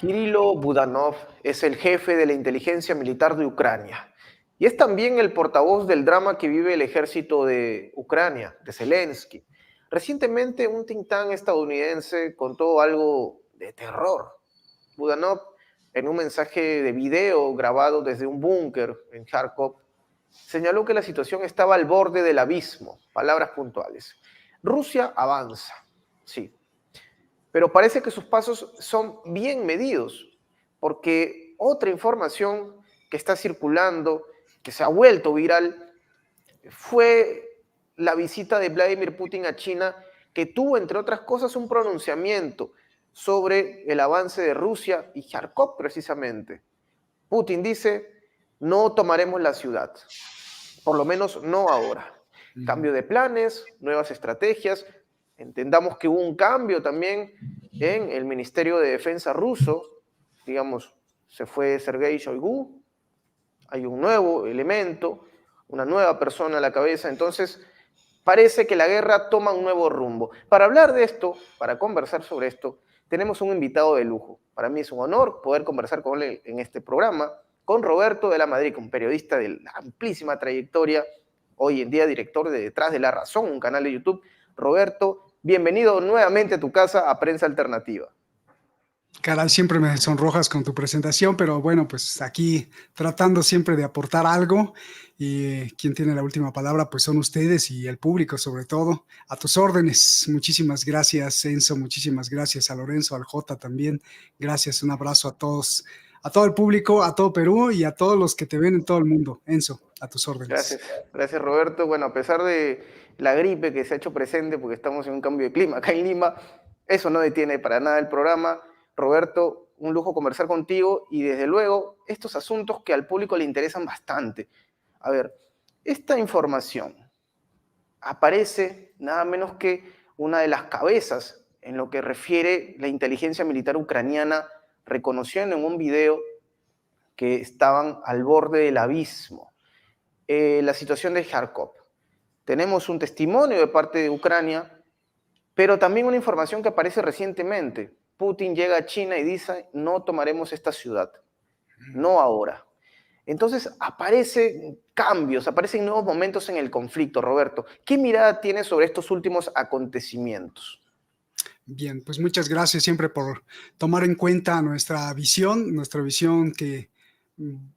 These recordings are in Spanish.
Kirilo Budanov es el jefe de la inteligencia militar de Ucrania y es también el portavoz del drama que vive el ejército de Ucrania, de Zelensky. Recientemente un think tank estadounidense contó algo de terror. Budanov, en un mensaje de video grabado desde un búnker en Kharkov, señaló que la situación estaba al borde del abismo. Palabras puntuales. Rusia avanza, sí, pero parece que sus pasos son bien medidos, porque otra información que está circulando, que se ha vuelto viral, fue la visita de Vladimir Putin a China, que tuvo, entre otras cosas, un pronunciamiento sobre el avance de Rusia y Kharkov precisamente. Putin dice, no tomaremos la ciudad, por lo menos no ahora. Cambio de planes, nuevas estrategias. Entendamos que hubo un cambio también en el Ministerio de Defensa ruso. Digamos, se fue Sergei Shoigu, hay un nuevo elemento, una nueva persona a la cabeza. Entonces, parece que la guerra toma un nuevo rumbo. Para hablar de esto, para conversar sobre esto, tenemos un invitado de lujo. Para mí es un honor poder conversar con él en este programa, con Roberto de la Madrid, un periodista de amplísima trayectoria, hoy en día director de Detrás de la Razón, un canal de YouTube. Roberto, bienvenido nuevamente a tu casa, a Prensa Alternativa. Caray, siempre me sonrojas con tu presentación, pero bueno, pues aquí tratando siempre de aportar algo, y quien tiene la última palabra pues son ustedes y el público sobre todo. A tus órdenes. Muchísimas gracias, Enzo, muchísimas gracias a Lorenzo, al Jota también. Gracias, un abrazo a todos, a todo el público, a todo Perú y a todos los que te ven en todo el mundo. Enzo, a tus órdenes. Gracias Roberto. Bueno, a pesar de la gripe que se ha hecho presente porque estamos en un cambio de clima acá en Lima, eso no detiene para nada el programa. Roberto, un lujo conversar contigo y desde luego estos asuntos que al público le interesan bastante. A ver, esta información aparece nada menos que una de las cabezas en lo que refiere la inteligencia militar ucraniana, reconociendo en un video que estaban al borde del abismo. La situación de Kharkov. Tenemos un testimonio de parte de Ucrania, pero también una información que aparece recientemente. Putin llega a China y dice, no tomaremos esta ciudad, no ahora. Entonces aparecen cambios, aparecen nuevos momentos en el conflicto. Roberto, ¿qué mirada tienes sobre estos últimos acontecimientos? Bien, pues muchas gracias siempre por tomar en cuenta nuestra visión que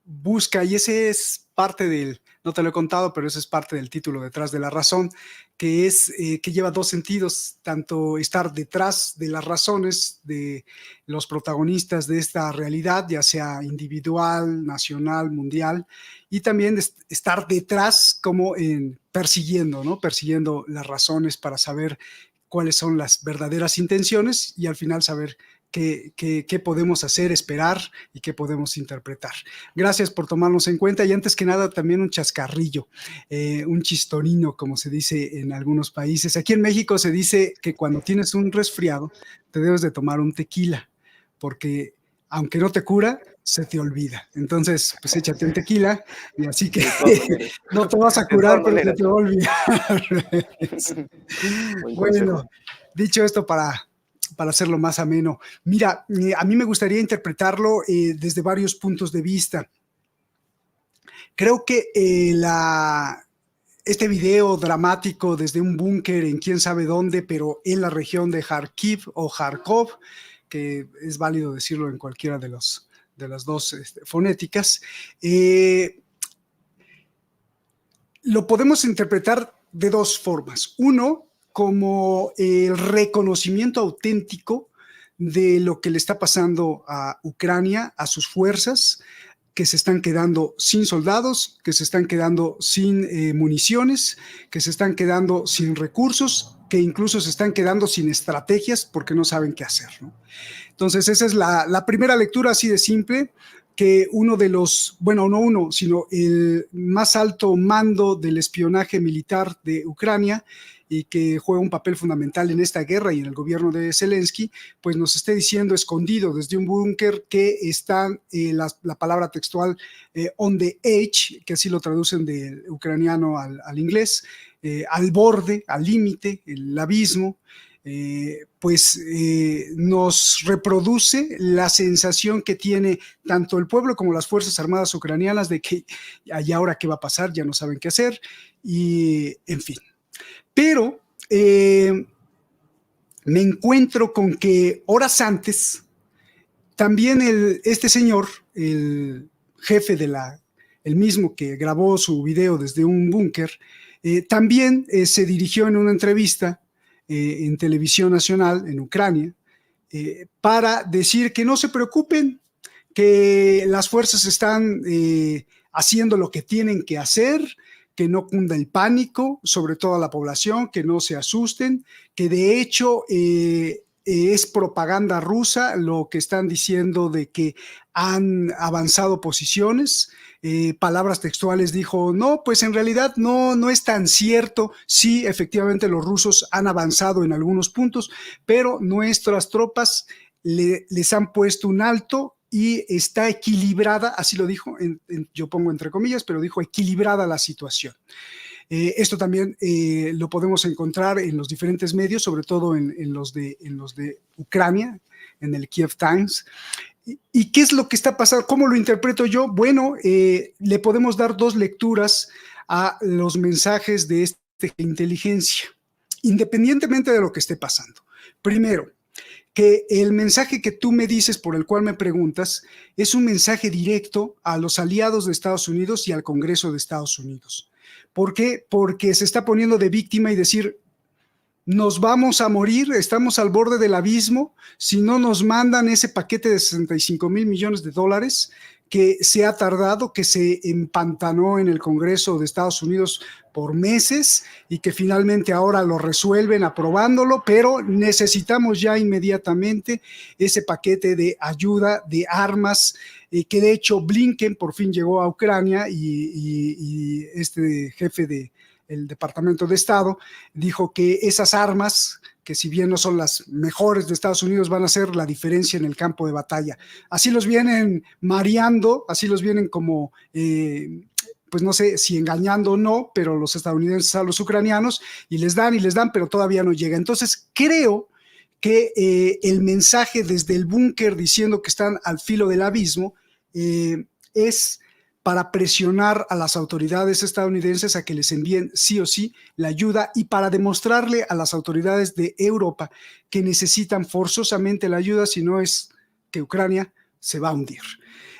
busca, y ese es parte del, no te lo he contado, pero ese es parte del título Detrás de la Razón, que es que lleva dos sentidos, tanto estar detrás de las razones de los protagonistas de esta realidad, ya sea individual, nacional, mundial, y también estar detrás como en persiguiendo, ¿no? Persiguiendo las razones para saber cuáles son las verdaderas intenciones y al final saber qué podemos hacer, esperar y qué podemos interpretar. Gracias por tomarnos en cuenta y antes que nada también un chascarrillo, un chistorino, como se dice en algunos países. Aquí en México se dice que cuando tienes un resfriado te debes de tomar un tequila, porque aunque no te cura, se te olvida. Entonces, pues échate un tequila y así que no te vas a curar, pero se te va a olvidar. Bueno, dicho esto para hacerlo más ameno, mira, a mí me gustaría interpretarlo desde varios puntos de vista. Creo que este video dramático desde un búnker en quién sabe dónde, pero en la región de Kharkiv o Kharkov, que es válido decirlo en cualquiera de las dos fonéticas, lo podemos interpretar de dos formas. Uno, como el reconocimiento auténtico de lo que le está pasando a Ucrania, a sus fuerzas, que se están quedando sin soldados, que se están quedando sin municiones, que se están quedando sin recursos, que incluso se están quedando sin estrategias porque no saben qué hacer, ¿no? Entonces, esa es la primera lectura así de simple, que uno de los, bueno, no uno, sino el más alto mando del espionaje militar de Ucrania y que juega un papel fundamental en esta guerra y en el gobierno de Zelensky, pues nos esté diciendo escondido desde un búnker que está la palabra textual on the edge, que así lo traducen del ucraniano al inglés, al borde, al límite, el abismo, nos reproduce la sensación que tiene tanto el pueblo como las Fuerzas Armadas ucranianas de que ¿y ahora qué va a pasar? Ya no saben qué hacer, y en fin. Pero me encuentro con que horas antes también este señor, el jefe el mismo que grabó su video desde un búnker, también se dirigió en una entrevista en televisión nacional en Ucrania para decir que no se preocupen, que las fuerzas están haciendo lo que tienen que hacer, que no cunda el pánico, sobre todo a la población, que no se asusten, que de hecho es propaganda rusa lo que están diciendo de que han avanzado posiciones. Palabras textuales dijo, no, pues en realidad no es tan cierto. Sí, efectivamente los rusos han avanzado en algunos puntos, pero nuestras tropas les han puesto un alto y está equilibrada, así lo dijo, yo pongo entre comillas, pero dijo equilibrada la situación. Esto también lo podemos encontrar en los diferentes medios, sobre todo en los de Ucrania, en el Kiev Times. ¿Y qué es lo que está pasando? ¿Cómo lo interpreto yo? Bueno, le podemos dar dos lecturas a los mensajes de esta inteligencia, independientemente de lo que esté pasando. Primero, que el mensaje que tú me dices, por el cual me preguntas, es un mensaje directo a los aliados de Estados Unidos y al Congreso de Estados Unidos. ¿Por qué? Porque se está poniendo de víctima y decir, nos vamos a morir, estamos al borde del abismo, si no nos mandan ese paquete de $65,000 millones que se ha tardado, que se empantanó en el Congreso de Estados Unidos por meses y que finalmente ahora lo resuelven aprobándolo, pero necesitamos ya inmediatamente ese paquete de ayuda, de armas, que de hecho Blinken por fin llegó a Ucrania y este jefe del Departamento de Estado dijo que esas armas, que si bien no son las mejores de Estados Unidos, van a hacer la diferencia en el campo de batalla. Así los vienen mareando, así los vienen como, pues no sé si engañando o no, pero los estadounidenses a los ucranianos, y les dan, pero todavía no llega. Entonces creo que el mensaje desde el búnker diciendo que están al filo del abismo es para presionar a las autoridades estadounidenses a que les envíen sí o sí la ayuda y para demostrarle a las autoridades de Europa que necesitan forzosamente la ayuda, si no es que Ucrania se va a hundir.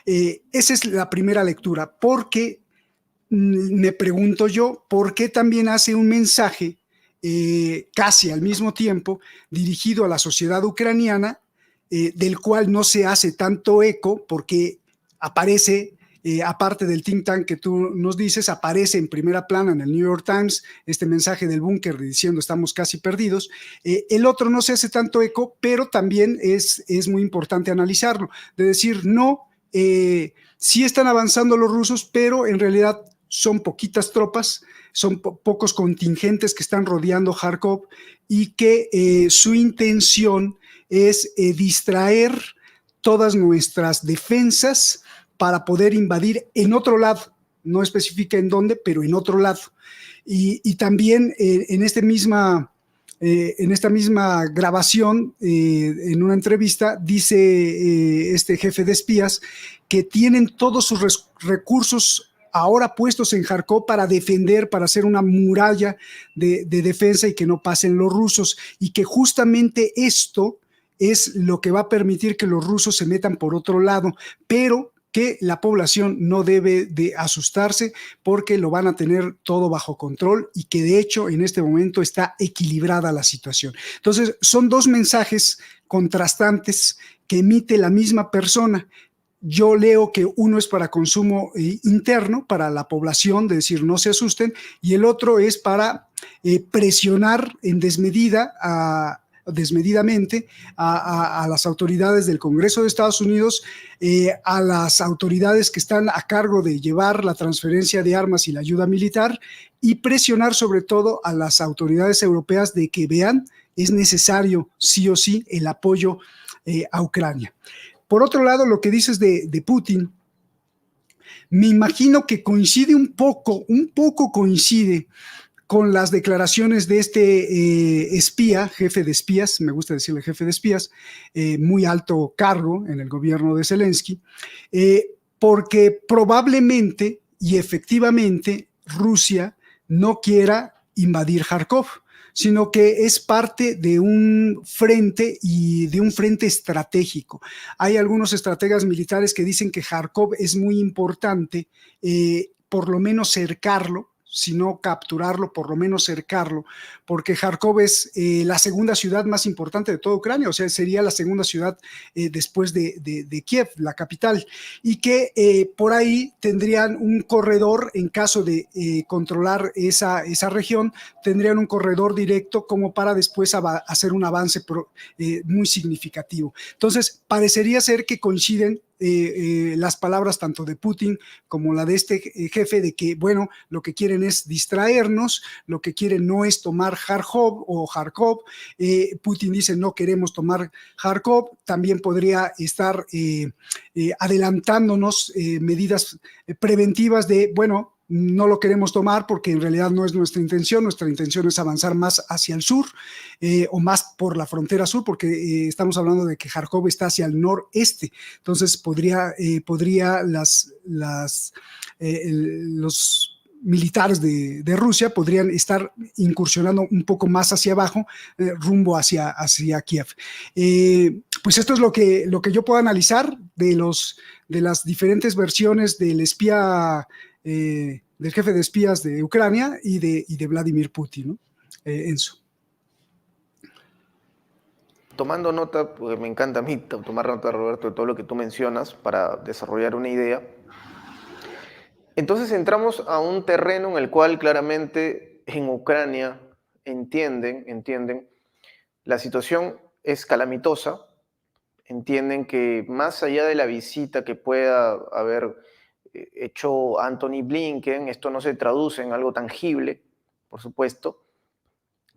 Esa es la primera lectura, porque me pregunto yo, ¿por qué también hace un mensaje casi al mismo tiempo dirigido a la sociedad ucraniana, del cual no se hace tanto eco porque aparece... aparte del think tank que tú nos dices, aparece en primera plana en el New York Times este mensaje del búnker diciendo estamos casi perdidos. El otro no se hace tanto eco, pero también es muy importante analizarlo, de decir, no, sí están avanzando los rusos, pero en realidad son poquitas tropas, son pocos contingentes que están rodeando Kharkov y que su intención es distraer todas nuestras defensas para poder invadir en otro lado, no especifica en dónde, pero en otro lado. Y también en esta misma grabación, en una entrevista, dice este jefe de espías que tienen todos sus recursos ahora puestos en Kharkov para defender, para hacer una muralla de defensa y que no pasen los rusos, y que justamente esto es lo que va a permitir que los rusos se metan por otro lado, pero que la población no debe de asustarse porque lo van a tener todo bajo control y que de hecho en este momento está equilibrada la situación. Entonces son dos mensajes contrastantes que emite la misma persona. Yo leo que uno es para consumo interno, para la población, de decir no se asusten, y el otro es para presionar en desmedidamente a las autoridades del Congreso de Estados Unidos, a las autoridades que están a cargo de llevar la transferencia de armas y la ayuda militar, y presionar sobre todo a las autoridades europeas de que vean, es necesario sí o sí el apoyo a Ucrania. Por otro lado, lo que dices de Putin, me imagino que coincide un poco coincide con las declaraciones de este espía, jefe de espías, me gusta decirle jefe de espías, muy alto cargo en el gobierno de Zelensky, porque probablemente y efectivamente Rusia no quiera invadir Kharkov, sino que es parte de un frente y de un frente estratégico. Hay algunos estrategas militares que dicen que Kharkov es muy importante, por lo menos cercarlo, si no capturarlo, por lo menos cercarlo, porque Kharkov es la segunda ciudad más importante de toda Ucrania, o sea, sería la segunda ciudad después de Kiev, la capital, y que por ahí tendrían un corredor, en caso de controlar esa región, tendrían un corredor directo como para después hacer un avance muy significativo. Entonces, parecería ser que coinciden las palabras tanto de Putin como la de este jefe de que, bueno, lo que quieren es distraernos, lo que quieren no es tomar Kharkov o Kharkov. Putin dice no queremos tomar Kharkov, también podría estar adelantándonos medidas preventivas de, bueno, no lo queremos tomar porque en realidad no es nuestra intención es avanzar más hacia el sur o más por la frontera sur, porque estamos hablando de que Kharkov está hacia el noreste, entonces podría los militares de Rusia podrían estar incursionando un poco más hacia abajo, rumbo hacia Kiev. Pues esto es lo que yo puedo analizar de las diferentes versiones del espía, del jefe de espías de Ucrania y de Vladimir Putin, ¿no? Enzo. Tomando nota, porque me encanta a mí tomar nota, Roberto, de todo lo que tú mencionas para desarrollar una idea. Entonces entramos a un terreno en el cual claramente en Ucrania entienden, la situación es calamitosa, entienden que más allá de la visita que pueda haber hecho Anthony Blinken, esto no se traduce en algo tangible, por supuesto,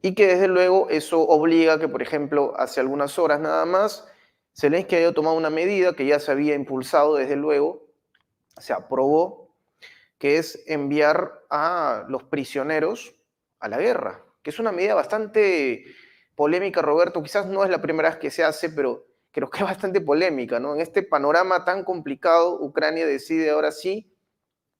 y que desde luego eso obliga a que, por ejemplo, hace algunas horas nada más, Zelensky haya tomado una medida que ya se había impulsado desde luego, se aprobó, que es enviar a los prisioneros a la guerra, que es una medida bastante polémica, Roberto, quizás no es la primera vez que se hace, pero creo que es bastante polémica, ¿no? En este panorama tan complicado, Ucrania decide ahora sí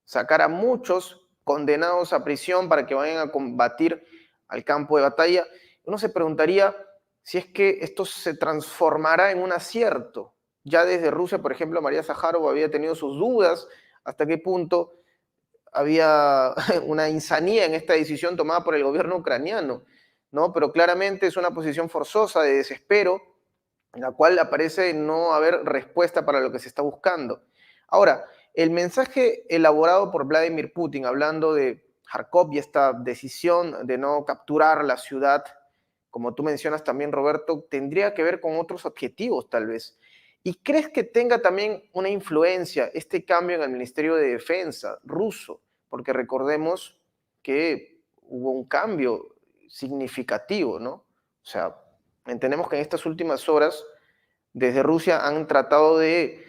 sacar a muchos condenados a prisión para que vayan a combatir al campo de batalla. Uno se preguntaría si es que esto se transformará en un acierto. Ya desde Rusia, por ejemplo, María Zaharova había tenido sus dudas hasta qué punto había una insanía en esta decisión tomada por el gobierno ucraniano, ¿no? Pero claramente es una posición forzosa, de desespero, en la cual aparece no haber respuesta para lo que se está buscando. Ahora, el mensaje elaborado por Vladimir Putin, hablando de Kharkov y esta decisión de no capturar la ciudad, como tú mencionas también, Roberto, tendría que ver con otros objetivos, tal vez. ¿Y crees que tenga también una influencia este cambio en el Ministerio de Defensa ruso? Porque recordemos que hubo un cambio significativo, ¿no? O sea, entendemos que en estas últimas horas, desde Rusia han tratado de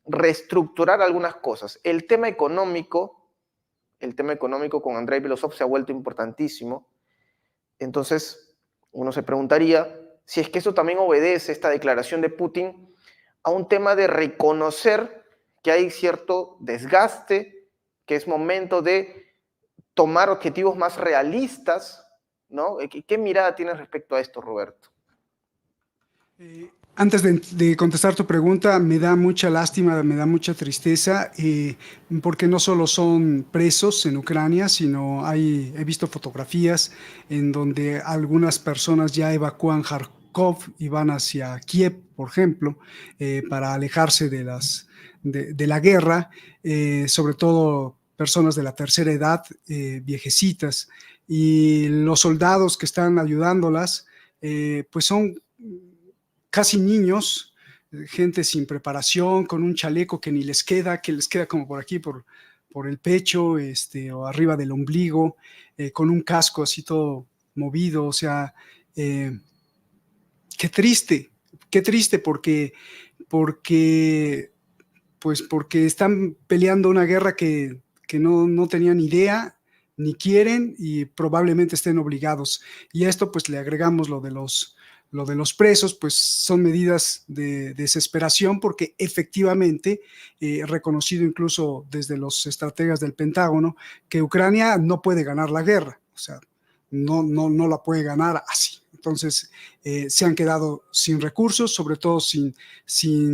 reestructurar algunas cosas. El tema económico con Andrei Belosov se ha vuelto importantísimo. Entonces, uno se preguntaría si es que eso también obedece, esta declaración de Putin, a un tema de reconocer que hay cierto desgaste, que es momento de tomar objetivos más realistas, ¿no? ¿Qué mirada tienes respecto a esto, Roberto? Antes de contestar tu pregunta, me da mucha lástima, me da mucha tristeza, porque no solo son presos en Ucrania, sino he visto fotografías en donde algunas personas ya evacúan Kharkov y van hacia Kiev, por ejemplo, para alejarse de la guerra, sobre todo personas de la tercera edad, viejecitas, y los soldados que están ayudándolas, pues son casi niños, gente sin preparación, con un chaleco que ni les queda, que les queda como por aquí, por el pecho, o arriba del ombligo, con un casco así todo movido. O sea, qué triste porque están peleando una guerra que no tenían idea ni quieren y probablemente estén obligados. Y a esto pues le agregamos lo de los presos, pues son medidas de desesperación porque efectivamente, reconocido incluso desde los estrategas del Pentágono, que Ucrania no puede ganar la guerra, o sea, no la puede ganar así. Entonces, se han quedado sin recursos, sobre todo sin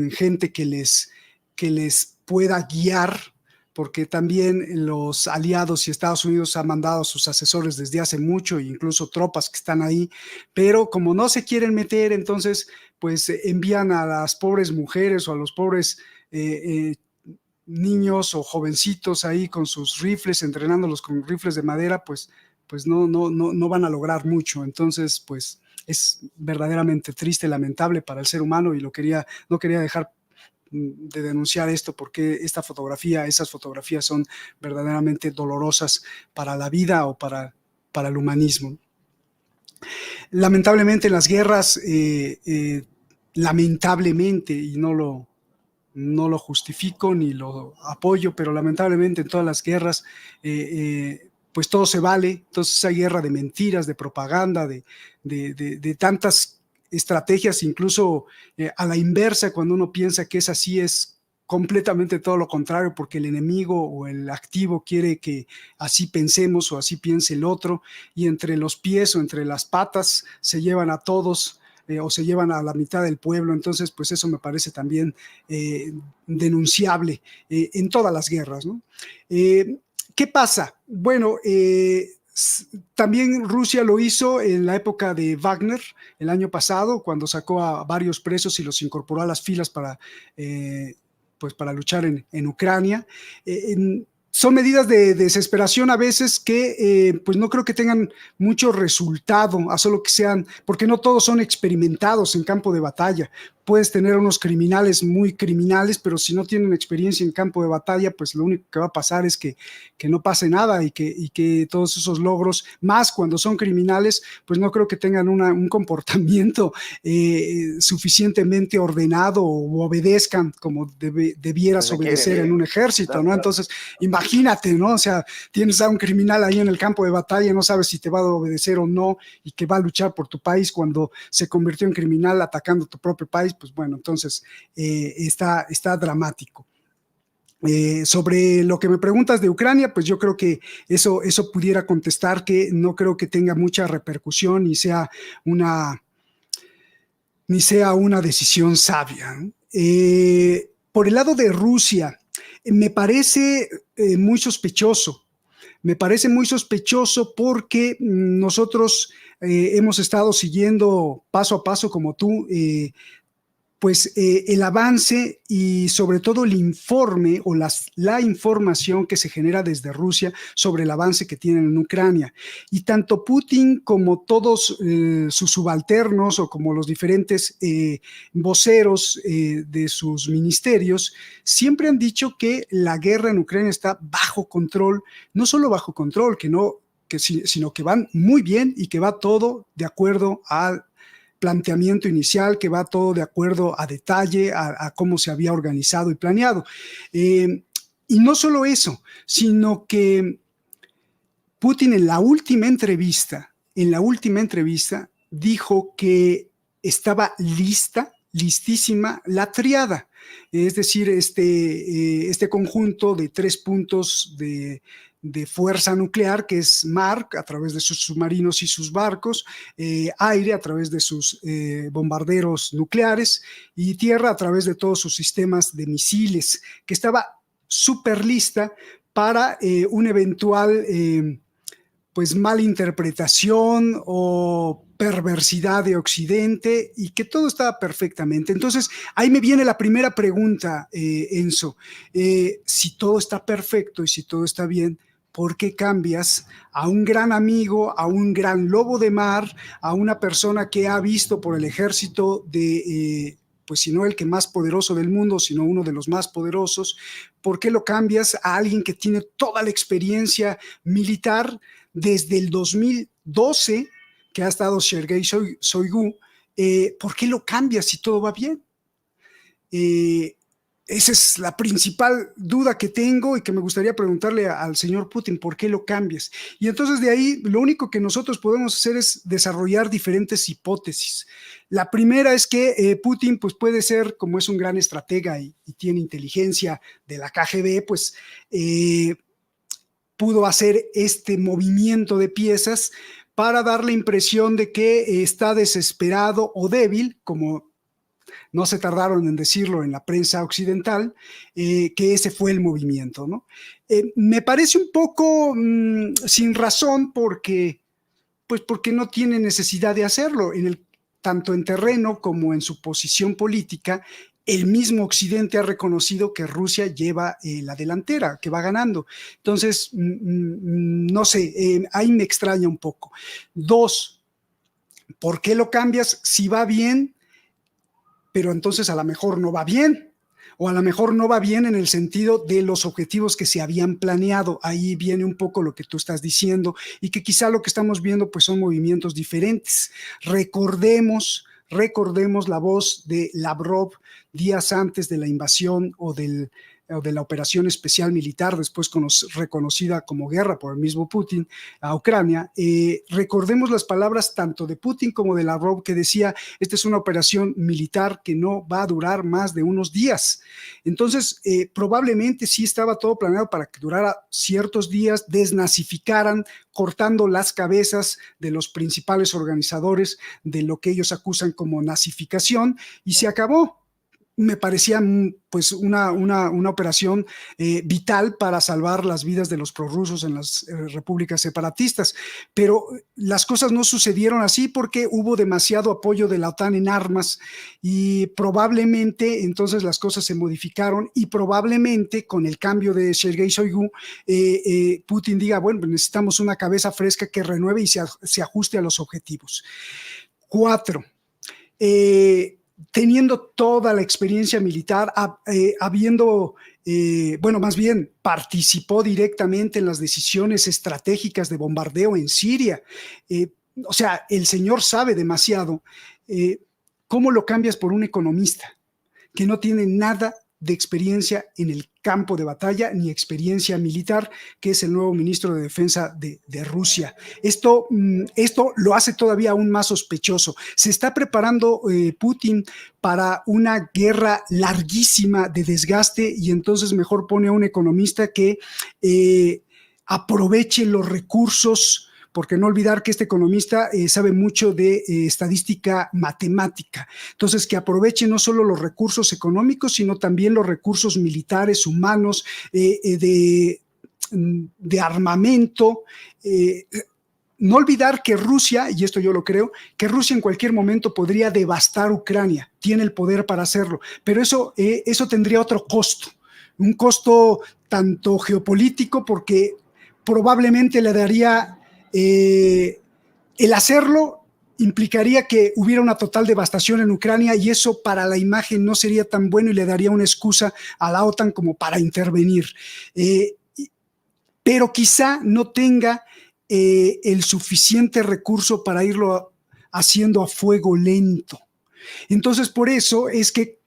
gente que les pueda guiar, porque también los aliados y Estados Unidos han mandado a sus asesores desde hace mucho, incluso tropas que están ahí, pero como no se quieren meter, entonces pues envían a las pobres mujeres o a los pobres niños o jovencitos ahí con sus rifles, entrenándolos con rifles de madera, pues no van a lograr mucho. Entonces, pues es verdaderamente triste, lamentable para el ser humano y no quería dejar de denunciar esto porque esas fotografías son verdaderamente dolorosas para la vida o para el humanismo. Lamentablemente en las guerras, lamentablemente, y no lo justifico ni lo apoyo, pero lamentablemente en todas las guerras, pues todo se vale. Entonces hay guerra de mentiras, de propaganda, de tantas estrategias, incluso a la inversa, cuando uno piensa que es así, es completamente todo lo contrario, porque el enemigo o el activo quiere que así pensemos o así piense el otro, y entre los pies o entre las patas se llevan a todos, o se llevan a la mitad del pueblo. Entonces, pues eso me parece también denunciable en todas las guerras, ¿no? ¿Qué pasa? Bueno, también Rusia lo hizo en la época de Wagner, el año pasado, cuando sacó a varios presos y los incorporó a las filas pues para luchar en Ucrania. Son medidas de desesperación a veces que pues no creo que tengan mucho resultado, a solo que sean, porque no todos son experimentados en campo de batalla. Puedes tener unos criminales muy criminales, pero si no tienen experiencia en campo de batalla, pues lo único que va a pasar es que no pase nada y que todos esos logros, más cuando son criminales, pues no creo que tengan un comportamiento suficientemente ordenado o obedezcan como debieras obedecer en un ejército, ¿no? Entonces, imagínate, ¿no? O sea, tienes a un criminal ahí en el campo de batalla, no sabes si te va a obedecer o no y que va a luchar por tu país cuando se convirtió en criminal atacando tu propio país. Pues bueno, entonces está dramático. Sobre lo que me preguntas de Ucrania, pues yo creo que eso pudiera contestar que no creo que tenga mucha repercusión ni sea una decisión sabia. Por el lado de Rusia, me parece muy sospechoso. Me parece muy sospechoso porque nosotros hemos estado siguiendo paso a paso, como tú, pues el avance y sobre todo el informe o la información que se genera desde Rusia sobre el avance que tienen en Ucrania. Y tanto Putin como todos sus subalternos o como los diferentes voceros de sus ministerios siempre han dicho que la guerra en Ucrania está bajo control, no solo bajo control, sino que van muy bien y que va todo de acuerdo al planteamiento inicial, que va todo de acuerdo a detalle, a cómo se había organizado y planeado. Y no solo eso, sino que Putin en la última entrevista, dijo que estaba listísima la triada, es decir, este conjunto de 3 puntos de fuerza nuclear, que es mar a través de sus submarinos y sus barcos, aire a través de sus bombarderos nucleares y tierra a través de todos sus sistemas de misiles, que estaba súper lista para un eventual pues malinterpretación o perversidad de Occidente, y que todo estaba perfectamente. Entonces, ahí me viene la primera pregunta, Enzo. Si todo está perfecto y si todo está bien, ¿por qué cambias a un gran amigo, a un gran lobo de mar, a una persona que ha visto por el ejército de pues si no el que más poderoso del mundo, sino uno de los más poderosos? ¿Por qué lo cambias a alguien que tiene toda la experiencia militar desde el 2012, que ha estado Sergei Shoigu? ¿Por qué lo cambias si todo va bien? Esa es la principal duda que tengo y que me gustaría preguntarle al señor Putin, ¿por qué lo cambias? Y entonces de ahí lo único que nosotros podemos hacer es desarrollar diferentes hipótesis. La primera es que Putin pues puede ser, como es un gran estratega y tiene inteligencia de la KGB, pues pudo hacer este movimiento de piezas para dar la impresión de que está desesperado o débil, como no se tardaron en decirlo en la prensa occidental, que ese fue el movimiento, ¿no? Me parece un poco sin razón porque no tiene necesidad de hacerlo. Tanto en terreno como en su posición política, el mismo Occidente ha reconocido que Rusia lleva la delantera, que va ganando. Entonces, no sé, ahí me extraña un poco. Dos, ¿por qué lo cambias si va bien? Pero entonces a lo mejor no va bien, o a lo mejor no va bien en el sentido de los objetivos que se habían planeado. Ahí viene un poco lo que tú estás diciendo y que quizá lo que estamos viendo pues son movimientos diferentes. Recordemos la voz de Lavrov días antes de la invasión o de la operación especial militar, después reconocida como guerra por el mismo Putin a Ucrania. Recordemos las palabras tanto de Putin como de Lavrov, que decía, esta es una operación militar que no va a durar más de unos días. Entonces, probablemente sí estaba todo planeado para que durara ciertos días, desnazificaran, cortando las cabezas de los principales organizadores de lo que ellos acusan como nazificación, y se acabó. Me parecía pues una operación vital para salvar las vidas de los prorrusos en las repúblicas separatistas, pero las cosas no sucedieron así porque hubo demasiado apoyo de la OTAN en armas y probablemente entonces las cosas se modificaron y probablemente con el cambio de Sergei Shoigu, Putin diga, bueno, necesitamos una cabeza fresca que renueve y se ajuste a los objetivos. 4. Teniendo toda la experiencia militar, más bien participó directamente en las decisiones estratégicas de bombardeo en Siria. O sea, el señor sabe demasiado. ¿Cómo lo cambias por un economista que no tiene nada de experiencia en el campo de batalla ni experiencia militar, que es el nuevo ministro de Defensa de Rusia? Esto lo hace todavía aún más sospechoso. Se está preparando Putin para una guerra larguísima de desgaste y entonces mejor pone a un economista que aproveche los recursos, porque no olvidar que este economista sabe mucho de estadística matemática. Entonces, que aproveche no solo los recursos económicos, sino también los recursos militares, humanos, de armamento. No olvidar que Rusia, y esto yo lo creo, que Rusia en cualquier momento podría devastar Ucrania, tiene el poder para hacerlo, pero eso tendría otro costo, un costo tanto geopolítico, porque probablemente le daría... el hacerlo implicaría que hubiera una total devastación en Ucrania y eso para la imagen no sería tan bueno y le daría una excusa a la OTAN como para intervenir. Pero quizá no tenga el suficiente recurso para irlo haciendo a fuego lento. Entonces, por eso es que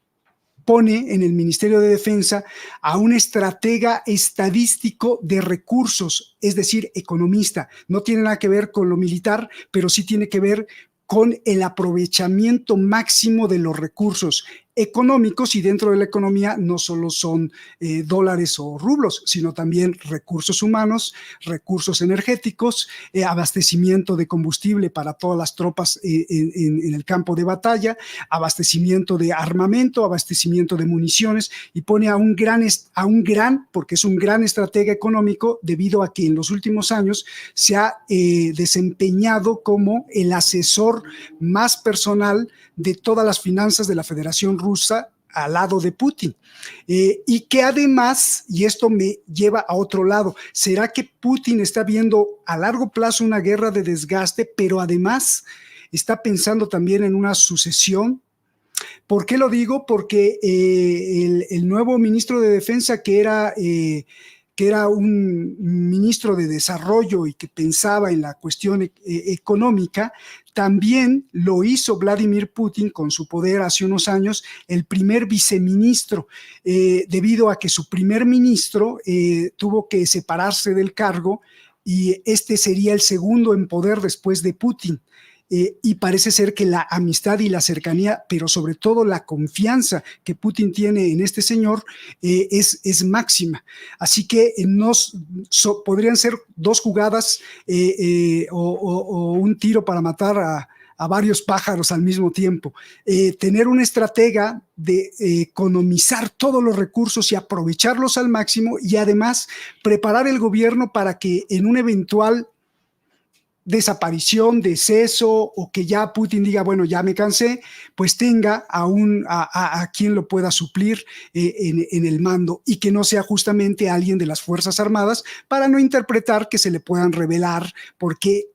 pone en el Ministerio de Defensa a un estratega estadístico de recursos, es decir, economista. No tiene nada que ver con lo militar, pero sí tiene que ver con el aprovechamiento máximo de los recursos económicos, y dentro de la economía no solo son dólares o rublos, sino también recursos humanos, recursos energéticos, abastecimiento de combustible para todas las tropas en el campo de batalla, abastecimiento de armamento, abastecimiento de municiones, y pone a un gran, porque es un gran estratega económico, debido a que en los últimos años se ha desempeñado como el asesor más personal de todas las finanzas de la Federación Rusa al lado de Putin. Y que además, y esto me lleva a otro lado, ¿será que Putin está viendo a largo plazo una guerra de desgaste, pero además está pensando también en una sucesión? ¿Por qué lo digo? Porque el nuevo ministro de Defensa, que era un ministro de desarrollo y que pensaba en la cuestión económica, también lo hizo Vladimir Putin con su poder hace unos años, el primer viceministro, debido a que su primer ministro tuvo que separarse del cargo y este sería el segundo en poder después de Putin. Y parece ser que la amistad y la cercanía, pero sobre todo la confianza que Putin tiene en este señor es máxima. Así que podrían ser dos jugadas o un tiro para matar a varios pájaros al mismo tiempo. Tener una estratega de economizar todos los recursos y aprovecharlos al máximo, y además preparar el gobierno para que en un eventual desaparición, deceso, o que ya Putin diga, bueno, ya me cansé, pues tenga a quien lo pueda suplir en el mando, y que no sea justamente alguien de las Fuerzas Armadas, para no interpretar que se le puedan revelar, porque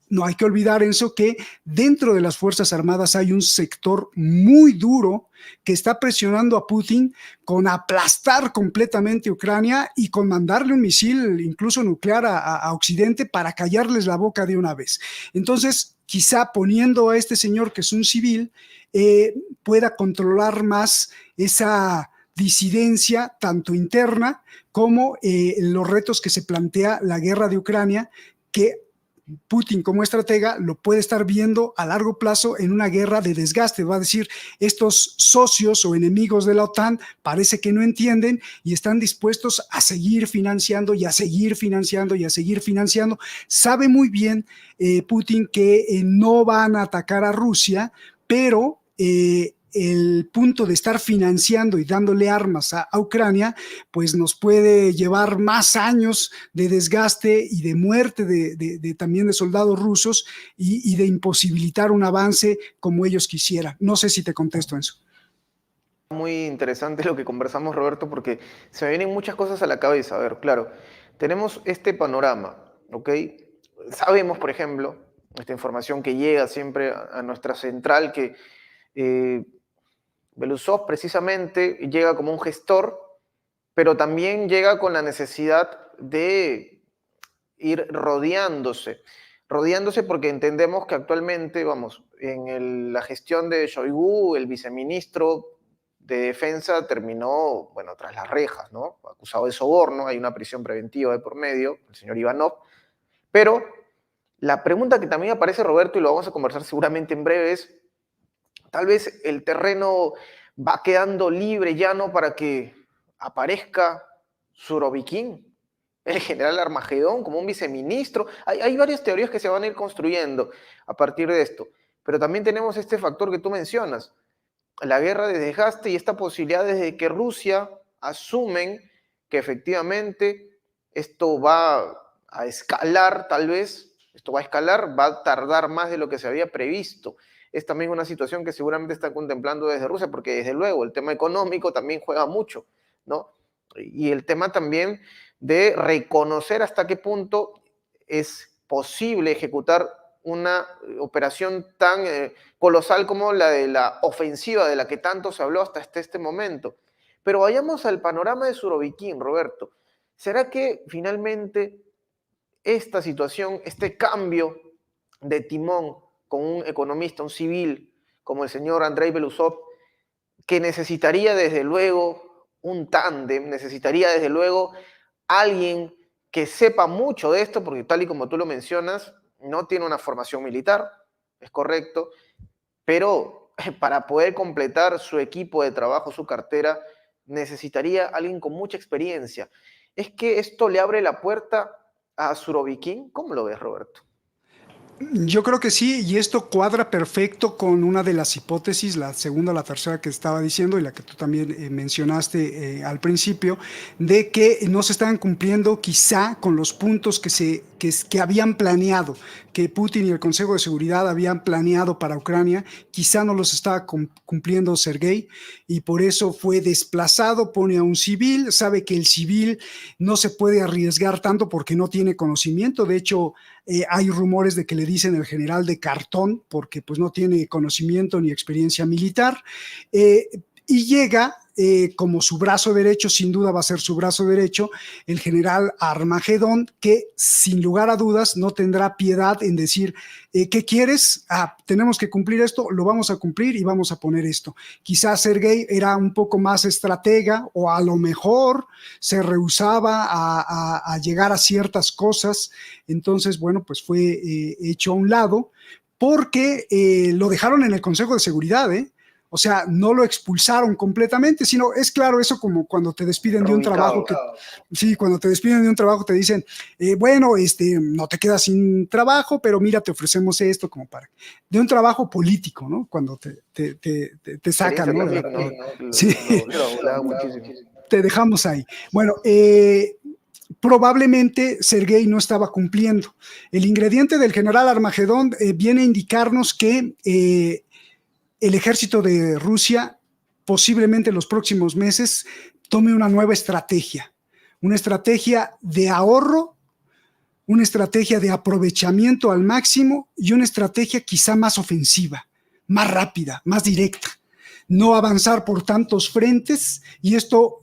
no hay que olvidar, Enzo, que dentro de las Fuerzas Armadas hay un sector muy duro que está presionando a Putin con aplastar completamente Ucrania y con mandarle un misil, incluso nuclear, a Occidente para callarles la boca de una vez. Entonces, quizá poniendo a este señor, que es un civil, pueda controlar más esa disidencia, tanto interna como los retos que se plantea la guerra de Ucrania, que Putin, como estratega, lo puede estar viendo a largo plazo en una guerra de desgaste. Va a decir, estos socios o enemigos de la OTAN parece que no entienden y están dispuestos a seguir financiando y a seguir financiando y a seguir financiando. Sabe muy bien Putin que no van a atacar a Rusia, pero el punto de estar financiando y dándole armas a Ucrania, pues nos puede llevar más años de desgaste y de muerte también de soldados rusos, y de imposibilitar un avance como ellos quisieran. No sé si te contesto eso. Muy interesante lo que conversamos, Roberto, porque se me vienen muchas cosas a la cabeza. A ver, claro, tenemos este panorama, ¿ok? Sabemos, por ejemplo, esta información que llega siempre a nuestra central, que Belousov precisamente llega como un gestor, pero también llega con la necesidad de ir rodeándose porque entendemos que actualmente, vamos, en la gestión de Shoigu, el viceministro de Defensa terminó, bueno, tras las rejas, ¿no? Acusado de soborno, hay una prisión preventiva de por medio, el señor Ivanov, pero la pregunta que también aparece, Roberto, y lo vamos a conversar seguramente en breve, es, tal vez el terreno va quedando libre, llano, para que aparezca Surovikin, el general Armagedón, como un viceministro. Hay varias teorías que se van a ir construyendo a partir de esto. Pero también tenemos este factor que tú mencionas, la guerra de desgaste y esta posibilidad de que Rusia asumen que efectivamente esto va a escalar, tal vez, esto va a escalar, va a tardar más de lo que se había previsto. Es también una situación que seguramente están contemplando desde Rusia, porque desde luego el tema económico también juega mucho, ¿no? Y el tema también de reconocer hasta qué punto es posible ejecutar una operación tan colosal como la de la ofensiva de la que tanto se habló hasta este momento. Pero vayamos al panorama de Surovikin, Roberto. ¿Será que finalmente esta situación, este cambio de timón con un economista, un civil, como el señor Andrei Belousov, que necesitaría desde luego un tándem, necesitaría desde luego alguien que sepa mucho de esto, porque tal y como tú lo mencionas, no tiene una formación militar, es correcto, pero para poder completar su equipo de trabajo, su cartera, necesitaría alguien con mucha experiencia. ¿Es que esto le abre la puerta a Surovikin? ¿Cómo lo ves, Roberto? Yo creo que sí, y esto cuadra perfecto con una de las hipótesis, la segunda o la tercera que estaba diciendo, y la que tú también mencionaste al principio, de que no se estaban cumpliendo quizá con los puntos que habían planeado, que Putin y el Consejo de Seguridad habían planeado para Ucrania. Quizá no los estaba cumpliendo Sergei, y por eso fue desplazado, pone a un civil, sabe que el civil no se puede arriesgar tanto porque no tiene conocimiento. De hecho, hay rumores de que le dicen el general de cartón, porque pues no tiene conocimiento ni experiencia militar, y llega como su brazo derecho, sin duda va a ser su brazo derecho, el general Armagedón, que sin lugar a dudas no tendrá piedad en decir, ¿qué quieres? Tenemos que cumplir esto, lo vamos a cumplir y vamos a poner esto. Quizás Sergei era un poco más estratega o a lo mejor se rehusaba a llegar a ciertas cosas. Entonces, bueno, pues fue hecho a un lado porque lo dejaron en el Consejo de Seguridad, ¿eh? O sea, no lo expulsaron completamente, sino es claro eso como cuando te despiden de un trabajo que, sí, cuando te despiden de un trabajo te dicen, bueno, no te quedas sin trabajo, pero mira, te ofrecemos esto como para, de un trabajo político, ¿no? Cuando te sacan, ¿no? También, ¿no? Sí, Lo hablaba muchísimo. te dejamos ahí. Bueno, probablemente Sergei no estaba cumpliendo. El ingrediente del general Armagedón viene a indicarnos que el ejército de Rusia posiblemente en los próximos meses tome una nueva estrategia, una estrategia de ahorro, una estrategia de aprovechamiento al máximo y una estrategia quizá más ofensiva, más rápida, más directa. No avanzar por tantos frentes, y esto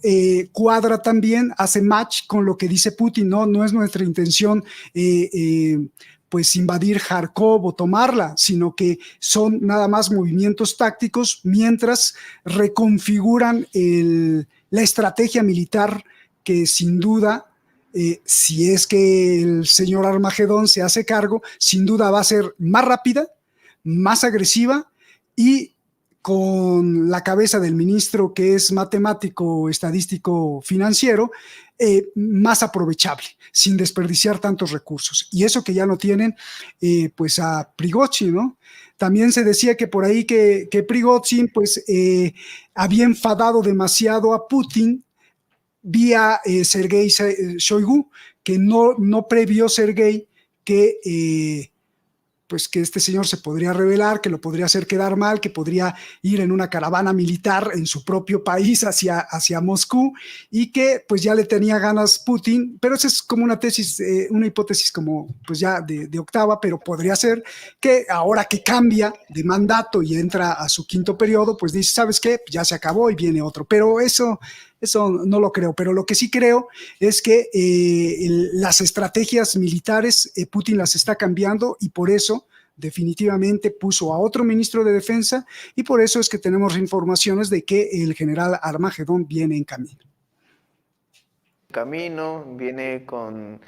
cuadra también, hace match con lo que dice Putin, no es nuestra intención pues invadir Kharkov o tomarla, sino que son nada más movimientos tácticos mientras reconfiguran la estrategia militar que sin duda, si es que el señor Armagedón se hace cargo, sin duda va a ser más rápida, más agresiva y con la cabeza del ministro que es matemático, estadístico, financiero, más aprovechable, sin desperdiciar tantos recursos. Y eso que ya no tienen, pues a Prigozhin, ¿no? También se decía que por ahí que Prigozhin, pues, había enfadado demasiado a Putin vía Sergei Shoigu, que no previó Sergei que pues que este señor se podría rebelar, que lo podría hacer quedar mal, que podría ir en una caravana militar en su propio país hacia Moscú, y que pues ya le tenía ganas Putin, pero esa es como una tesis, una hipótesis como pues ya de octava, pero podría ser que ahora que cambia de mandato y entra a su quinto periodo, pues dice, ¿sabes qué? Ya se acabó y viene otro, pero eso no lo creo, pero lo que sí creo es que las estrategias militares Putin las está cambiando y por eso definitivamente puso a otro ministro de defensa y por eso es que tenemos informaciones de que el general Armagedón viene en camino. Viene con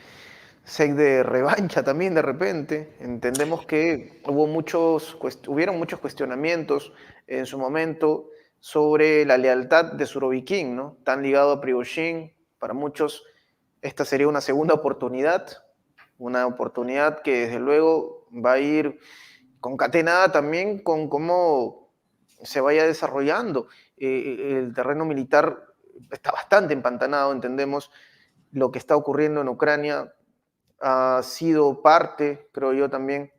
sed de revancha también de repente. Entendemos que hubieron muchos cuestionamientos en su momento sobre la lealtad de Surovikin, ¿no? Tan ligado a Prigozhin. Para muchos esta sería una oportunidad que desde luego va a ir concatenada también con cómo se vaya desarrollando. El terreno militar está bastante empantanado, entendemos. Lo que está ocurriendo en Ucrania ha sido parte, creo yo también,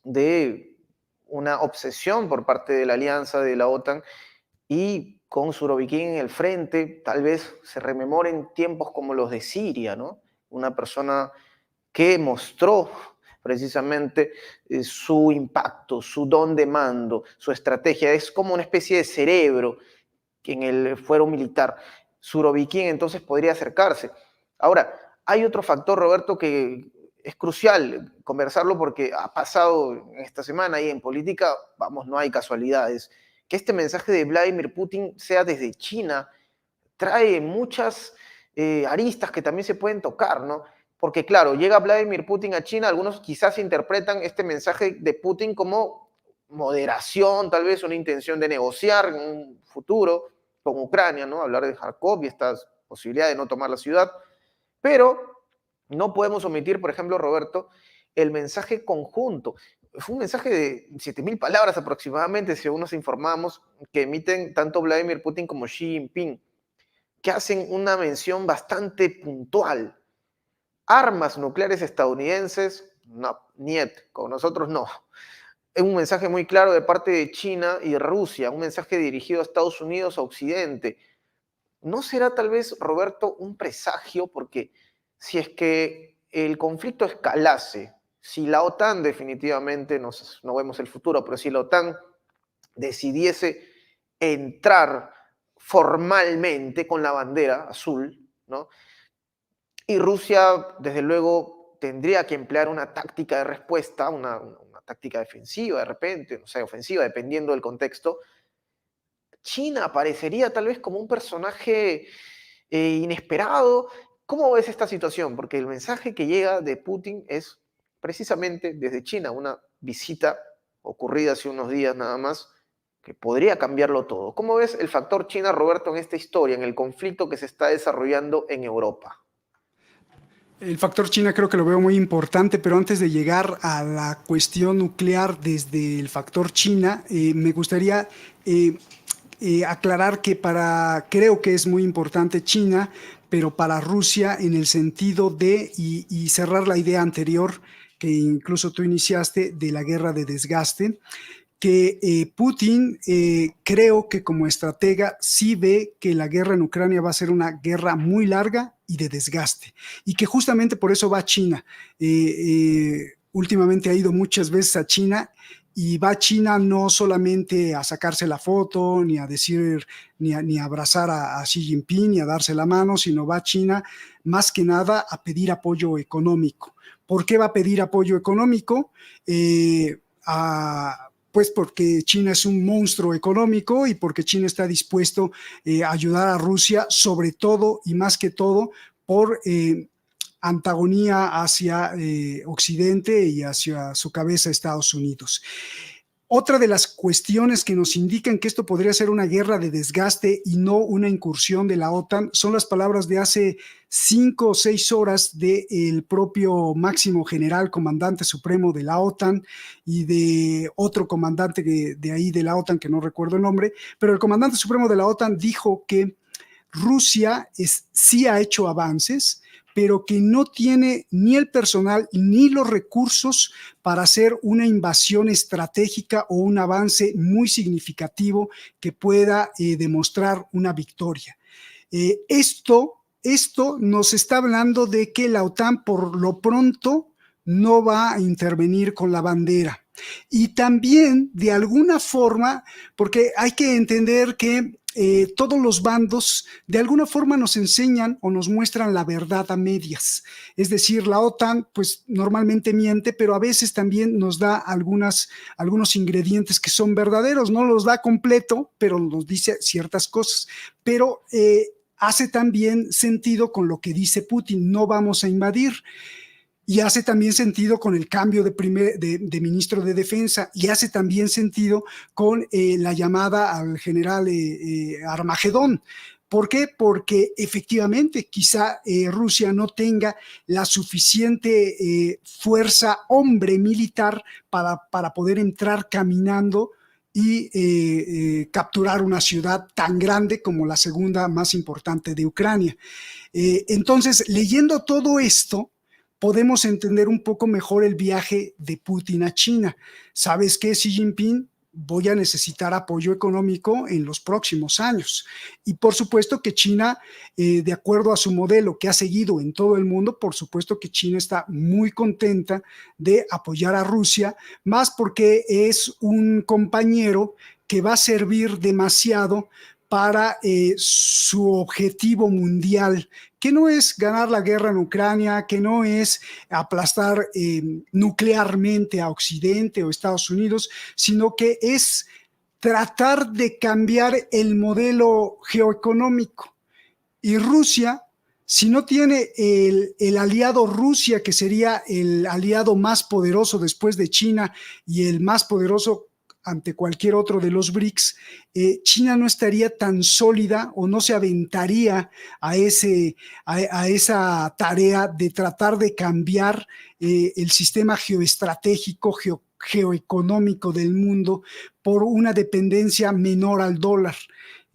de una obsesión por parte de la alianza de la OTAN y con Surovikin en el frente, tal vez se rememoren tiempos como los de Siria, ¿no? Una persona que mostró precisamente su impacto, su don de mando, su estrategia. Es como una especie de cerebro en el fuero militar. Surovikin entonces podría acercarse. Ahora, hay otro factor, Roberto, que es crucial conversarlo porque ha pasado esta semana y en política, vamos, no hay casualidades. Que este mensaje de Vladimir Putin sea desde China trae muchas aristas que también se pueden tocar, ¿no? Porque claro, llega Vladimir Putin a China, algunos quizás interpretan este mensaje de Putin como moderación, tal vez una intención de negociar en un futuro con Ucrania, ¿no? Hablar de Kharkov y esta posibilidad de no tomar la ciudad. Pero no podemos omitir, por ejemplo, Roberto, el mensaje conjunto. Fue un mensaje de 7.000 palabras aproximadamente, según nos informamos, que emiten tanto Vladimir Putin como Xi Jinping, que hacen una mención bastante puntual. Armas nucleares estadounidenses, no, niet, con nosotros no. Es un mensaje muy claro de parte de China y Rusia, un mensaje dirigido a Estados Unidos, a Occidente. ¿No será tal vez, Roberto, un presagio? Porque si es que el conflicto escalase, si la OTAN definitivamente, no vemos el futuro, pero si la OTAN decidiese entrar formalmente con la bandera azul, ¿no? Y Rusia, desde luego, tendría que emplear una táctica de respuesta, una táctica defensiva de repente, no sé, ofensiva, dependiendo del contexto. China aparecería tal vez como un personaje inesperado. ¿Cómo ves esta situación? Porque el mensaje que llega de Putin es precisamente desde China, una visita ocurrida hace unos días nada más, que podría cambiarlo todo. ¿Cómo ves el factor China, Roberto, en esta historia, en el conflicto que se está desarrollando en Europa? El factor China creo que lo veo muy importante, pero antes de llegar a la cuestión nuclear desde el factor China, me gustaría aclarar que creo que es muy importante China, pero para Rusia en el sentido de, y cerrar la idea anterior que incluso tú iniciaste de la guerra de desgaste, que Putin creo que como estratega sí ve que la guerra en Ucrania va a ser una guerra muy larga y de desgaste, y que justamente por eso va a China. Últimamente ha ido muchas veces a China y va a China no solamente a sacarse la foto, ni a decir, ni a abrazar a Xi Jinping, ni a darse la mano, sino va a China más que nada a pedir apoyo económico. ¿Por qué va a pedir apoyo económico? Pues porque China es un monstruo económico y porque China está dispuesto a ayudar a Rusia, sobre todo y más que todo por antagonía hacia Occidente y hacia su cabeza Estados Unidos. Otra de las cuestiones que nos indican que esto podría ser una guerra de desgaste y no una incursión de la OTAN son las palabras de hace 5 o 6 horas del propio máximo general, comandante supremo de la OTAN, y de otro comandante de ahí de la OTAN, que no recuerdo el nombre, pero el comandante supremo de la OTAN dijo que Rusia sí ha hecho avances, pero que no tiene ni el personal ni los recursos para hacer una invasión estratégica o un avance muy significativo que pueda demostrar una victoria. Esto nos está hablando de que la OTAN por lo pronto no va a intervenir con la bandera. Y también, de alguna forma, porque hay que entender que todos los bandos de alguna forma nos enseñan o nos muestran la verdad a medias. Es decir, la OTAN pues normalmente miente, pero a veces también nos da algunos ingredientes que son verdaderos. No los da completo, pero nos dice ciertas cosas. Pero hace también sentido con lo que dice Putin: no vamos a invadir. Y hace también sentido con el cambio de ministro de Defensa, y hace también sentido con la llamada al general Armagedón. ¿Por qué? Porque efectivamente quizá Rusia no tenga la suficiente fuerza hombre militar para poder entrar caminando y capturar una ciudad tan grande como la segunda más importante de Ucrania. Entonces, leyendo todo esto, podemos entender un poco mejor el viaje de Putin a China. ¿Sabes qué, Xi Jinping? Voy a necesitar apoyo económico en los próximos años. Y por supuesto que China, de acuerdo a su modelo que ha seguido en todo el mundo, por supuesto que China está muy contenta de apoyar a Rusia, más porque es un compañero que va a servir demasiado para su objetivo mundial, que no es ganar la guerra en Ucrania, que no es aplastar nuclearmente a Occidente o Estados Unidos, sino que es tratar de cambiar el modelo geoeconómico. Y Rusia, si no tiene el aliado Rusia, que sería el aliado más poderoso después de China y el más poderoso ante cualquier otro de los BRICS, China no estaría tan sólida o no se aventaría a esa tarea de tratar de cambiar el sistema geoestratégico, geoeconómico del mundo por una dependencia menor al dólar.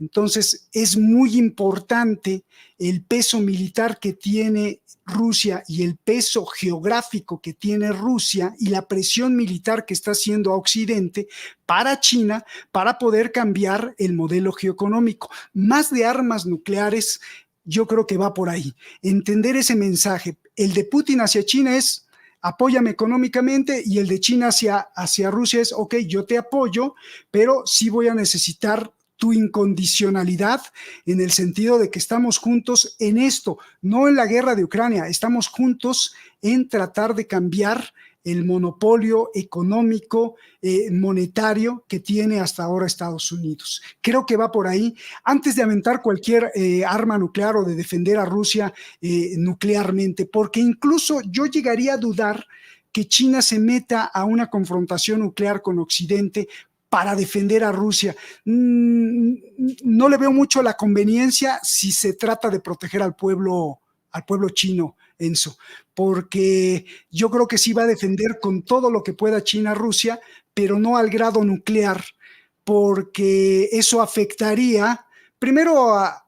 Entonces, es muy importante el peso militar que tiene Rusia y el peso geográfico que tiene Rusia y la presión militar que está haciendo a Occidente para China para poder cambiar el modelo geoeconómico. Más de armas nucleares, yo creo que va por ahí. Entender ese mensaje. El de Putin hacia China es: apóyame económicamente, y el de China hacia Rusia es: ok, yo te apoyo, pero sí voy a necesitar tu incondicionalidad en el sentido de que estamos juntos en esto, no en la guerra de Ucrania, estamos juntos en tratar de cambiar el monopolio económico, monetario que tiene hasta ahora Estados Unidos. Creo que va por ahí. Antes de aventar cualquier arma nuclear o de defender a Rusia nuclearmente, porque incluso yo llegaría a dudar que China se meta a una confrontación nuclear con Occidente para defender a Rusia. No le veo mucho la conveniencia si se trata de proteger al pueblo chino, Enzo, porque yo creo que sí va a defender con todo lo que pueda China a Rusia, pero no al grado nuclear, porque eso afectaría primero a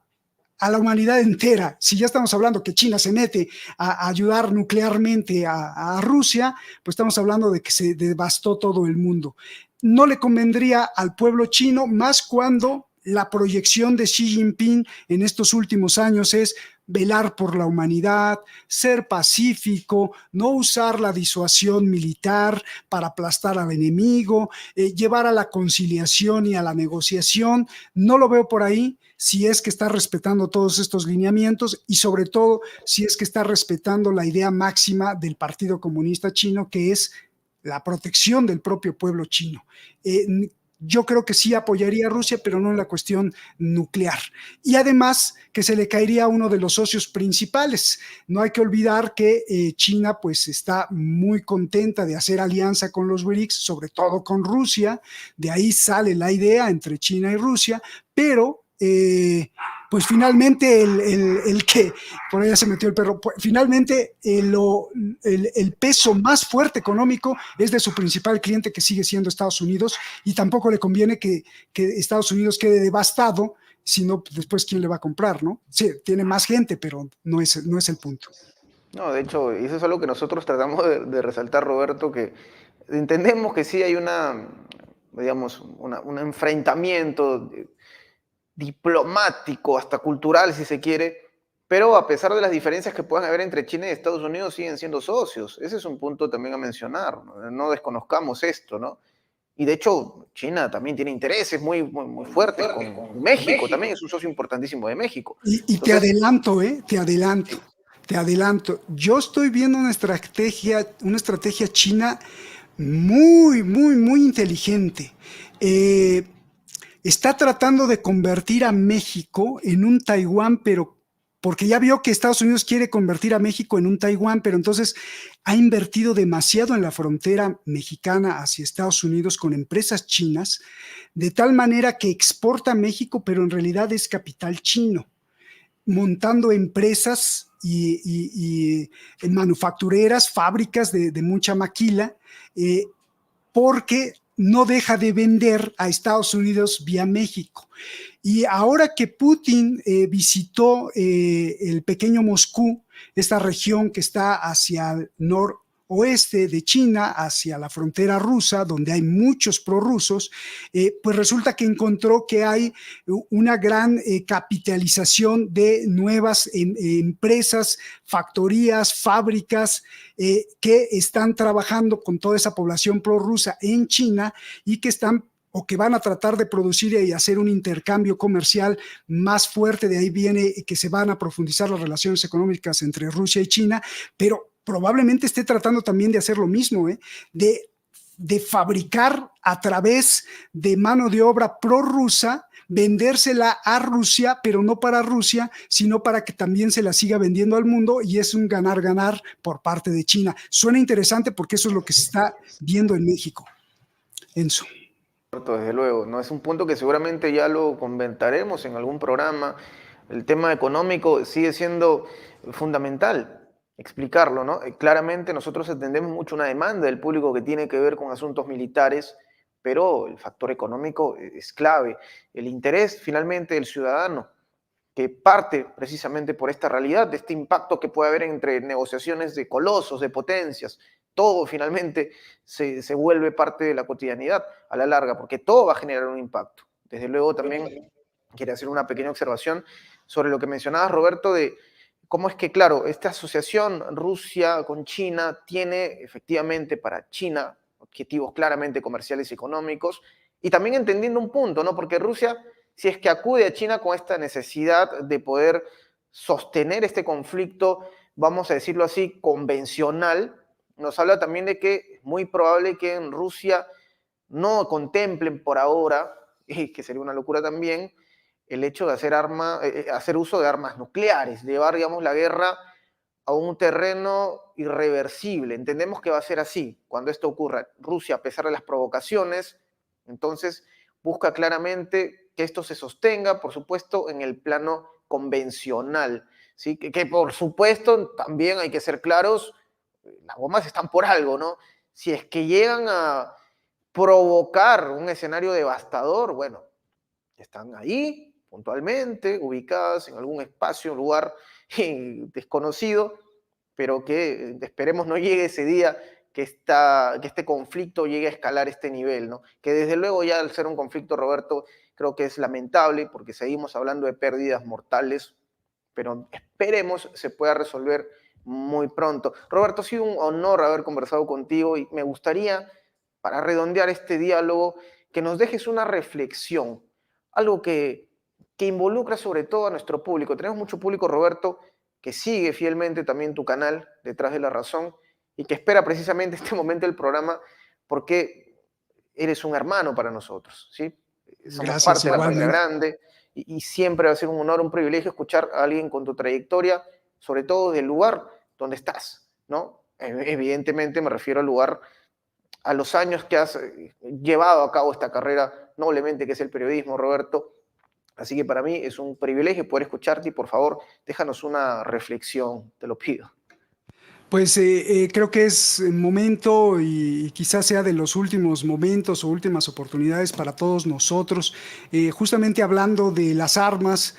la humanidad entera. Si ya estamos hablando que China se mete a ayudar nuclearmente a Rusia, pues estamos hablando de que se devastó todo el mundo. No le convendría al pueblo chino, más cuando la proyección de Xi Jinping en estos últimos años es velar por la humanidad, ser pacífico, no usar la disuasión militar para aplastar al enemigo, llevar a la conciliación y a la negociación. No lo veo por ahí si es que está respetando todos estos lineamientos y sobre todo si es que está respetando la idea máxima del Partido Comunista Chino, que es la protección del propio pueblo chino. Yo creo que sí apoyaría a Rusia, pero no en la cuestión nuclear. Y además que se le caería a uno de los socios principales. No hay que olvidar que China pues está muy contenta de hacer alianza con los BRICS, sobre todo con Rusia. De ahí sale la idea entre China y Rusia, pero pues finalmente el que, por allá se metió el perro, pues finalmente el peso más fuerte económico es de su principal cliente, que sigue siendo Estados Unidos, y tampoco le conviene que Estados Unidos quede devastado, sino después quién le va a comprar, ¿no? Sí, tiene más gente, pero no es el punto. No, de hecho, eso es algo que nosotros tratamos de resaltar, Roberto, que entendemos que sí hay digamos, un enfrentamiento diplomático, hasta cultural, si se quiere, pero a pesar de las diferencias que puedan haber entre China y Estados Unidos, siguen siendo socios. Ese es un punto también a mencionar, no desconozcamos esto, ¿no? Y de hecho, China también tiene intereses muy fuertes con México, también es un socio importantísimo de México. Y te adelanto, te adelanto. Yo estoy viendo una estrategia china muy inteligente. Está tratando de convertir a México en un Taiwán, pero porque ya vio que Estados Unidos quiere convertir a México en un Taiwán, pero entonces ha invertido demasiado en la frontera mexicana hacia Estados Unidos con empresas chinas, de tal manera que exporta a México, pero en realidad es capital chino, montando empresas y manufactureras, fábricas de mucha maquila, porque no deja de vender a Estados Unidos vía México. Y ahora que Putin visitó el pequeño Moscú, esta región que está hacia el noroeste de China, hacia la frontera rusa, donde hay muchos prorrusos, pues resulta que encontró que hay una gran capitalización de nuevas empresas, factorías, fábricas que están trabajando con toda esa población prorrusa en China y que están o que van a tratar de producir y hacer un intercambio comercial más fuerte. De ahí viene que se van a profundizar las relaciones económicas entre Rusia y China, pero probablemente esté tratando también de hacer lo mismo, de fabricar a través de mano de obra prorrusa, vendérsela a Rusia, pero no para Rusia, sino para que también se la siga vendiendo al mundo, y es un ganar-ganar por parte de China. Suena interesante porque eso es lo que se está viendo en México. Enzo. Desde luego, ¿no? Es un punto que seguramente ya lo comentaremos en algún programa. El tema económico sigue siendo fundamental explicarlo, ¿no? Claramente nosotros entendemos mucho una demanda del público que tiene que ver con asuntos militares, pero el factor económico es clave. El interés finalmente del ciudadano, que parte precisamente por esta realidad, de este impacto que puede haber entre negociaciones de colosos, de potencias. Todo finalmente se vuelve parte de la cotidianidad a la larga, porque todo va a generar un impacto. Desde luego también quiero hacer una pequeña observación sobre lo que mencionabas, Roberto, de cómo es que, claro, esta asociación Rusia con China tiene efectivamente para China objetivos claramente comerciales y económicos, y también entendiendo un punto, ¿no? Porque Rusia si es que acude a China con esta necesidad de poder sostener este conflicto, vamos a decirlo así, convencional, nos habla también de que es muy probable que en Rusia no contemplen por ahora, y que sería una locura también, el hecho de hacer uso de armas nucleares, llevar, digamos, la guerra a un terreno irreversible. Entendemos que va a ser así cuando esto ocurra. Rusia, a pesar de las provocaciones, entonces busca claramente que esto se sostenga, por supuesto, en el plano convencional. ¿Sí? Que por supuesto también hay que ser claros, las bombas están por algo, ¿no? Si es que llegan a provocar un escenario devastador, bueno, están ahí puntualmente, ubicadas en algún espacio, lugar desconocido, pero que esperemos no llegue ese día que este conflicto llegue a escalar este nivel, ¿no? Que desde luego ya al ser un conflicto, Roberto, creo que es lamentable porque seguimos hablando de pérdidas mortales, pero esperemos se pueda resolver muy pronto. Roberto, ha sido un honor haber conversado contigo y me gustaría, para redondear este diálogo, que nos dejes una reflexión, algo que involucra sobre todo a nuestro público. Tenemos mucho público, Roberto, que sigue fielmente también tu canal, Detrás de la Razón, y que espera precisamente este momento del programa porque eres un hermano para nosotros, ¿sí? Somos Gracias, parte de la Patria igualmente. Grande y siempre va a ser un honor, un privilegio escuchar a alguien con tu trayectoria, sobre todo del lugar donde estás, ¿no? Evidentemente me refiero al lugar, a los años que has llevado a cabo esta carrera noblemente que es el periodismo, Roberto. Así que para mí es un privilegio poder escucharte y por favor, déjanos una reflexión, te lo pido. Pues creo que es momento y quizás sea de los últimos momentos o últimas oportunidades para todos nosotros. Justamente hablando de las armas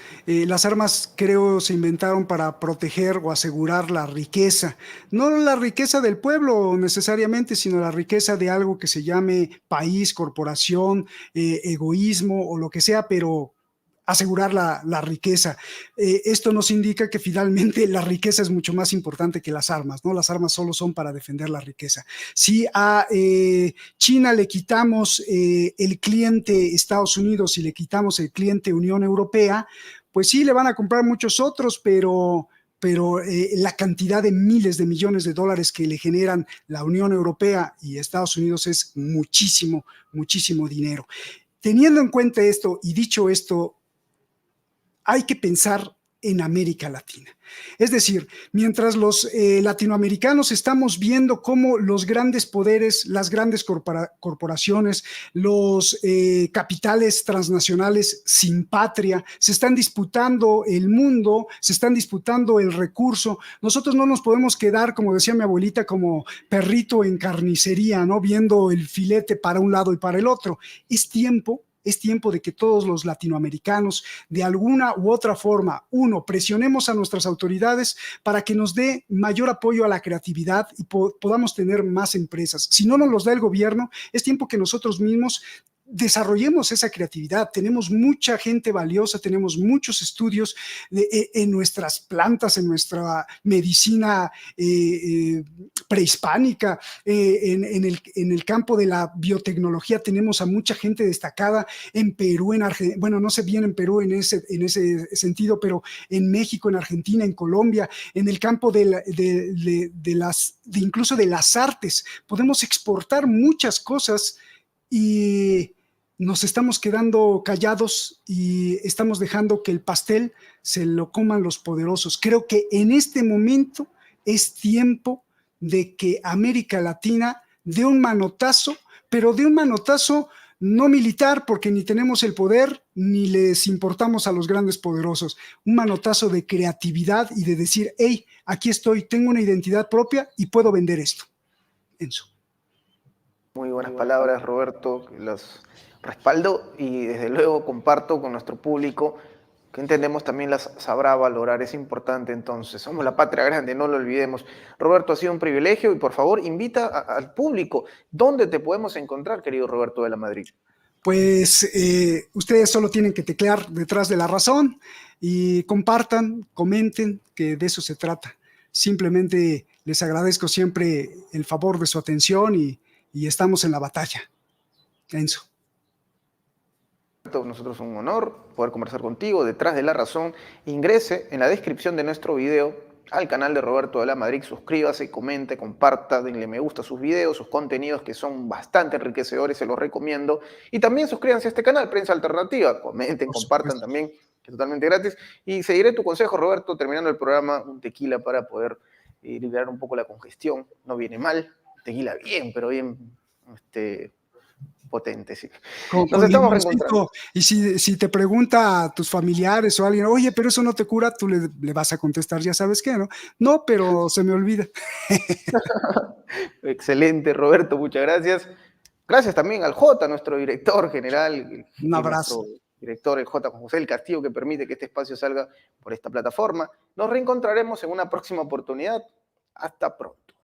creo se inventaron para proteger o asegurar la riqueza. No la riqueza del pueblo necesariamente, sino la riqueza de algo que se llame país, corporación, egoísmo o lo que sea, pero asegurar la riqueza. Esto nos indica que finalmente la riqueza es mucho más importante que las armas, ¿no? Las armas solo son para defender la riqueza. Si a China le quitamos el cliente Estados Unidos y le quitamos el cliente Unión Europea, pues sí, le van a comprar muchos otros, pero la cantidad de miles de millones de dólares que le generan la Unión Europea y Estados Unidos es muchísimo, muchísimo dinero. Teniendo en cuenta esto y dicho esto, hay que pensar en América Latina. Es decir, mientras los latinoamericanos estamos viendo cómo los grandes poderes, las grandes corporaciones, los capitales transnacionales sin patria se están disputando el mundo, se están disputando el recurso, nosotros no nos podemos quedar, como decía mi abuelita, como perrito en carnicería, ¿no? Viendo el filete para un lado y para el otro. Es tiempo de que todos los latinoamericanos, de alguna u otra forma, presionemos a nuestras autoridades para que nos dé mayor apoyo a la creatividad y podamos tener más empresas. Si no nos los da el gobierno, es tiempo que nosotros mismos desarrollemos esa creatividad. Tenemos mucha gente valiosa, tenemos muchos estudios en nuestras plantas, en nuestra medicina prehispánica, en el campo de la biotecnología tenemos a mucha gente destacada en Perú, en Argentina, bueno, no sé bien en Perú en ese sentido, pero en México, en Argentina, en Colombia, en el campo incluso de las artes. Podemos exportar muchas cosas y nos estamos quedando callados y estamos dejando que el pastel se lo coman los poderosos. Creo que en este momento es tiempo de que América Latina dé un manotazo, pero de un manotazo no militar, porque ni tenemos el poder ni les importamos a los grandes poderosos. Un manotazo de creatividad y de decir, hey, aquí estoy, tengo una identidad propia y puedo vender esto. Enzo. Muy buenas palabras, Roberto, las respaldo y desde luego comparto con nuestro público que entendemos también las sabrá valorar, es importante entonces, somos la patria grande, no lo olvidemos. Roberto, ha sido un privilegio y por favor invita al público, ¿dónde te podemos encontrar, querido Roberto de la Madrid? Pues ustedes solo tienen que teclear Detrás de la Razón y compartan, comenten, que de eso se trata. Simplemente les agradezco siempre el favor de su atención y estamos en la batalla. Enzo. Roberto, nosotros es un honor poder conversar contigo. Detrás de la razón, ingrese en la descripción de nuestro video al canal de Roberto de la Madrid, suscríbase, comente, comparta, denle me gusta a sus videos, sus contenidos que son bastante enriquecedores, se los recomiendo. Y también suscríbanse a este canal, Prensa Alternativa, comenten, Por compartan supuesto. también, que es totalmente gratis. Y seguiré tu consejo, Roberto, terminando el programa, un tequila para poder liberar un poco la congestión. No viene mal, tequila bien, pero bien potente, sí. Nos Con estamos reencontrando. limoncito. Y si te pregunta a tus familiares o alguien, oye, pero eso no te cura, tú le vas a contestar, ya sabes qué, ¿no? No, pero se me olvida. Excelente, Roberto, muchas gracias. Gracias también al J, nuestro director general Un y abrazo. nuestro director, el J. José del Castillo, que permite que este espacio salga por esta plataforma. Nos reencontraremos en una próxima oportunidad. Hasta pronto.